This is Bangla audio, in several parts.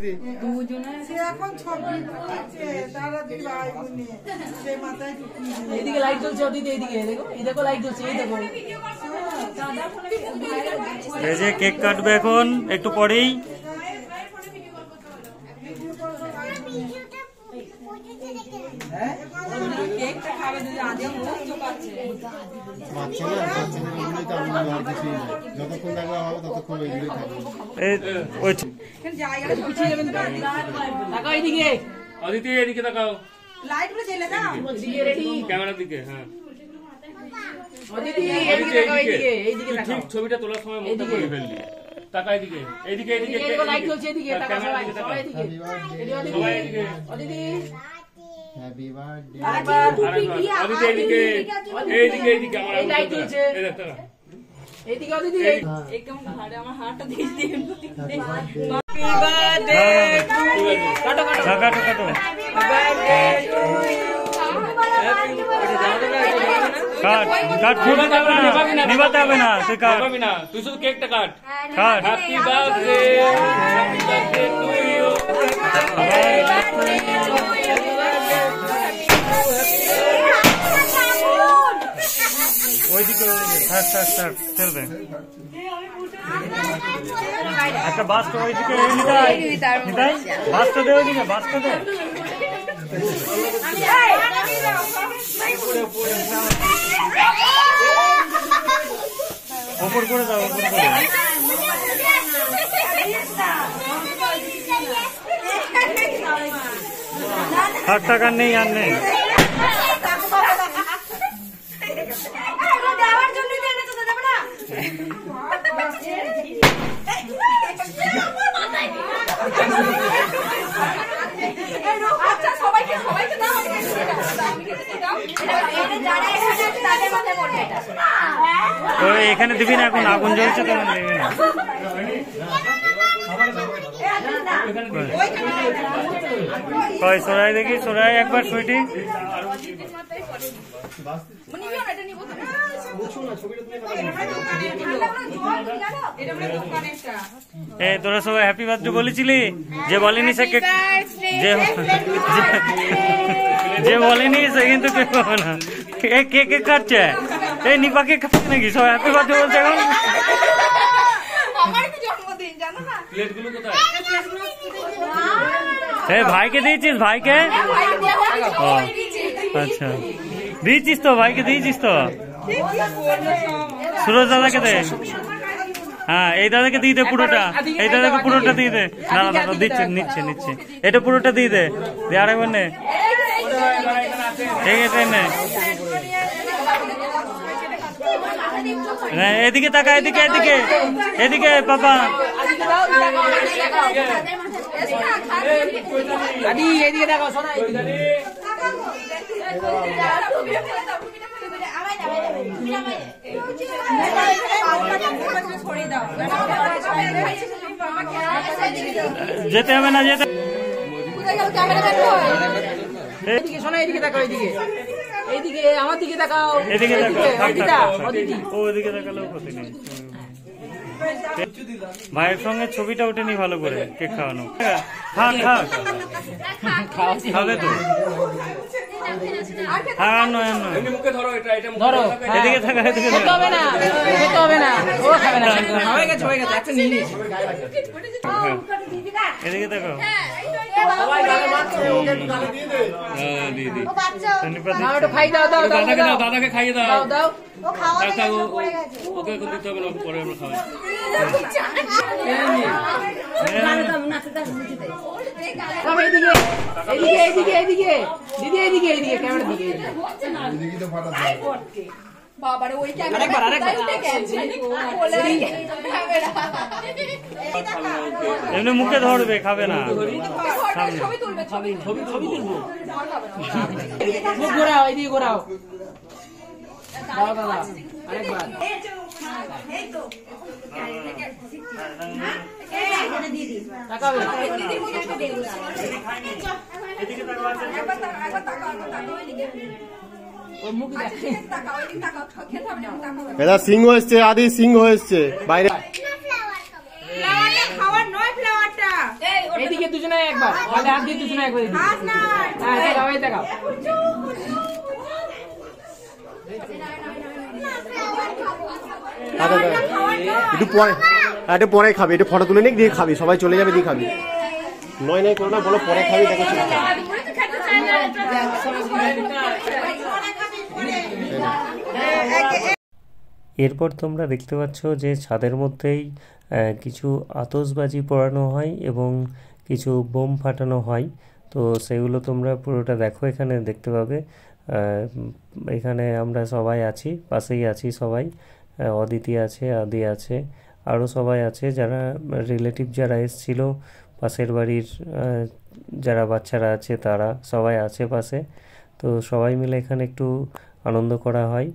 দিদি দুজনে এখন ছবি তারা দুই ভাই বোনে সেই মাথায় এদিকে লাইট জ্বলছে দিদি, এইদিকে দেখো, এই দেখো লাইট জ্বলছে, এই দেখো। এই যে কেক কাটবে এখন একটু পরেই। অদিতি এদিকে তাকাও, লাইটগুলো জ্বেলে দাও ক্যামেরার দিকে। হ্যাঁ ঠিক ছবিটা তোলার সময় মুখটা করে ফেললি। তাকা এদিকে, এইদিকে এইদিকে লাইট জ্বলছে, এদিকে তাকা, সবাই সবাই এদিকে, সবাই এদিকে। অদিতি হ্যাপি বার্থডে অদিতি এইদিকে, এইদিকে এইদিকে আমার লাইট জ্বলছে, এই দেখ তারা এইদিকে অদিতি। একদম ঘাড়ে আমার হাতটা দিয়ে দিন। কাটো কাটো কাটো কাটো কাট নিবাতে হবে না, তুই কাট না, তুই শুধু কেকটা cut. Cut. Happy birthday, happy birthday to you. ওইদিকে থাক থাক থাক ছেড়ে দে। একটা বাসটা ওইদিকে নিতাই, বাসটা দে, ওইদিকে বাসটা দে। ওপর করে দাও, ওপর করে। থাক থাক, আর নেই আর নেই। তো এখানে দিবি না, এখন আগুন জ্বলছে তো দিবি না। কই সরাই দেখি, সরাই একবার সুইটি। তোরা সবাই হ্যাপি বার্থডে বলেছিলি? যে বলেনি সে কেক, যে বলেনি সে কিন্তু কেক পাবে না। কে কেক কাটছে? এই নিপা কেক কাটছে নাকি? সবাই হ্যাপি বার্থডে বলছে এখন। ভাইকে দিয়েছিস? ভাইকে? ও আচ্ছা, দিয়েছিস তো ভাইকে, দিয়েছিস তো। সুরজ দাদাকে দে। হ্যাঁ এই দাদাকে দিয়ে দে পুরোটা, এই দাদাকে পুরোটা দিয়ে দে। না না না, দিচ্ছে, নিচ্ছে নিচ্ছে, এটা পুরোটা দিয়ে দে। আরেকবার নে, ঠিক আছে নে। এদিকে তাকা, এদিকে এদিকে এদিকে পাপা। এদিকে দেখো, শোনা যেতে হবে না, যেতে। এদিকে শোনা, এদিকে তাকাও, এদিকে এইদিকে আমার দিকে তাকাও, এদিকে তাকাও। ও এদিকে তাকালেও ক্ষতি নেই। ভাইয়ের সঙ্গে ছবিটা ওঠেনি ভালো করে, কেক খাওয়ানো। খা খা, খাবে তো। হ্যাঁ নয় নয়, ধরো এদিকে থাকা, এদিকে খেতে হবে না, খেতে হবে না, ও খাবে না। হয়ে গেছে হয়ে গেছে, একটা নিয়ে নিয়েছি। এদিকে দেখো। খাই দাও, দাও দাও, দাদাকে খাইয়ে দাও, দাও। ওকে দিতে হবে না, পরে আমরা খাওয়াই। সব এইদিকে এইদিকে এইদিকে এইদিকে দিদি, এইদিকে এইদিকে, ক্যামেরা দিকে। বাবারে ওই আরেকবার আরেকবার। এমনি মুখে ধরবে, খাবে না। ছবি তুলবে, ছবি ছবি তুলবো। মুখ ঘোরাও, এইদিকে ঘোরাও। দাও দাদা, আরেকবার। তাকাবে। এটা সিংহ এসছে, আদি সিংহ এসছে বাইরে। ফ্লাওয়ারটা খাওয়ার নয়, ফ্লাওয়ারটা এইদিকে দুজনে একবার, হাতে হাত দিয়ে দুজনে একবার এদিকে। হ্যাঁ দেখাও, এই দেখাও। একটু পরে খাবি, একটু ফটো তুলে নিক দিয়ে খাবি, সবাই চলে যাবে দিয়ে খাবি। নয় নয় করো না, বলো পরে খাবি। দেখো এরপর তোমরা দেখতে পাচ্ছ যে ছাদের মধ্যেই কিছু আতশবাজি পোড়ানো হয় এবং কিছু বোম ফাটানো হয়। তো সেগুলো তোমরা পুরোটা দেখো, এখানে দেখতে পাবে। এখানে আমরা সবাই আছি, পাশেই আছি সবাই। অদিতি আছে, আদি আছে, আরও সবাই আছে যারা রিলেটিভ যারা এসেছিল, পাশের বাড়ির যারা বাচ্চারা আছে তারা সবাই আছে পাশে। তো সবাই মিলে এখানে একটু আনন্দ করা হয়।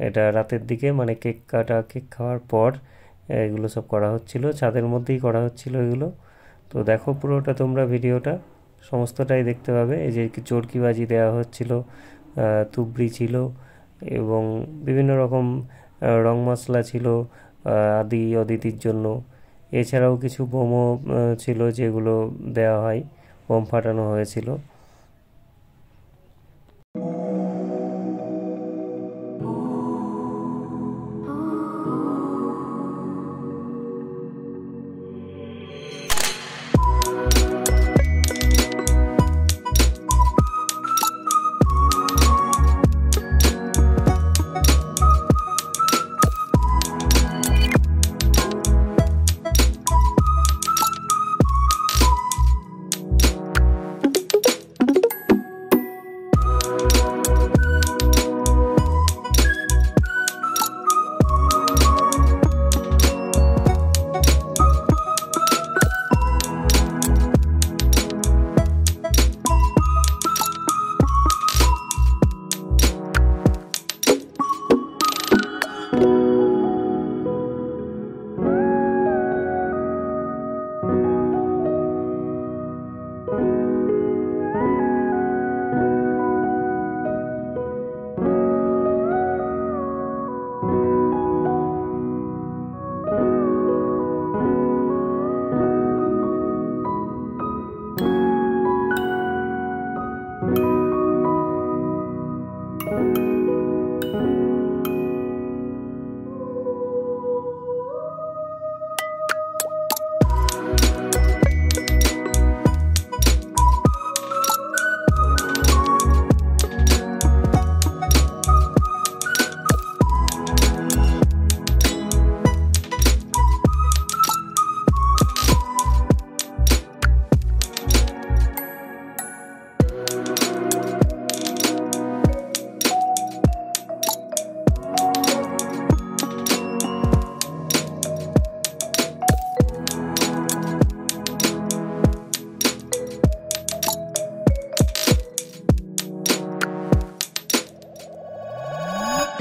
এটা রাতের দিকে, মানে কেক খাওয়ার পর এগুলো সব করা হচ্ছিল, ছাদের মধ্যেই করা হচ্ছিল এগুলো। তো দেখো পুরোটা তোমরা ভিডিওটা সমস্তটাই দেখতে পাবে। এই যে চরকিবাজি দেওয়া হচ্ছিল, তুবড়ি ছিল এবং বিভিন্ন রকম রং মশলা ছিল অদিতির জন্য। এছাড়াও কিছু বোমও ছিল যেগুলো দেওয়া হয়, বোম ফাটানো হয়েছিল।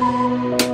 Thank you.